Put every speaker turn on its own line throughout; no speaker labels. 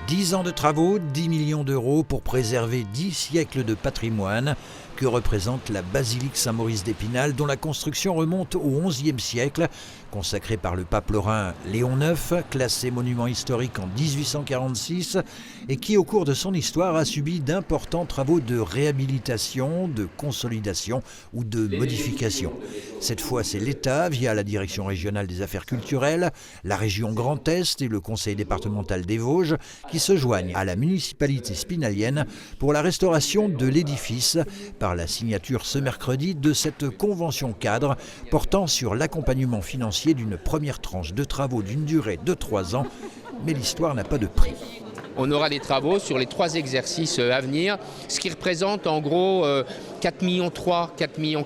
10 ans de travaux, 10 millions d'euros pour préserver 10 siècles de patrimoine que représente la basilique Saint-Maurice d'Épinal, dont la construction remonte au XIe siècle, consacrée par le pape lorrain Léon IX, classé monument historique en 1846, et qui, au cours de son histoire, a subi d'importants travaux de réhabilitation, de consolidation ou de modification. Cette fois, c'est l'État, via la Direction régionale des affaires culturelles, la région Grand Est et le conseil départemental des Vosges, qui se joignent à la municipalité spinalienne pour la restauration de l'édifice, par la signature ce mercredi de cette convention cadre portant sur l'accompagnement financier d'une première tranche de travaux d'une durée de 3 ans. Mais l'histoire n'a pas de prix.
On aura des travaux sur les 3 exercices à venir, ce qui représente en gros 4,3 millions, 4,4 millions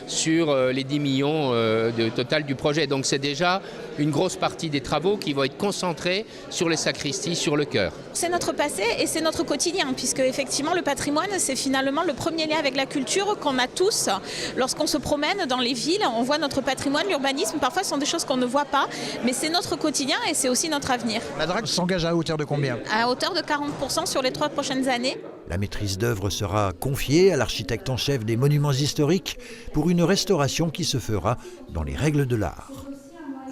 sur les 10 millions de total du projet. Donc c'est déjà une grosse partie des travaux qui vont être concentrés sur les sacristies, sur le chœur.
C'est notre passé et c'est notre quotidien, puisque effectivement le patrimoine, c'est finalement le premier lien avec la culture qu'on a tous. Lorsqu'on se promène dans les villes, on voit notre patrimoine, l'urbanisme, parfois ce sont des choses qu'on ne voit pas, mais c'est notre quotidien et c'est aussi notre avenir.
La DRAC s'engage à hauteur de combien ?
À hauteur de 40% sur les 3 prochaines années.
La maîtrise d'œuvre sera confiée à l'architecte en chef des monuments historiques pour une restauration qui se fera dans les règles de l'art.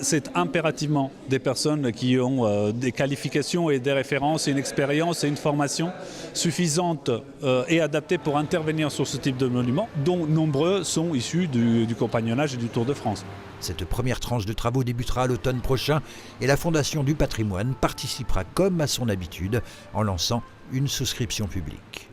C'est impérativement des personnes qui ont des qualifications et des références, et une expérience et une formation suffisante et adaptée pour intervenir sur ce type de monument, dont nombreux sont issus du compagnonnage et du Tour de France.
Cette première tranche de travaux débutera à l'automne prochain et la Fondation du patrimoine participera comme à son habitude en lançant une souscription publique.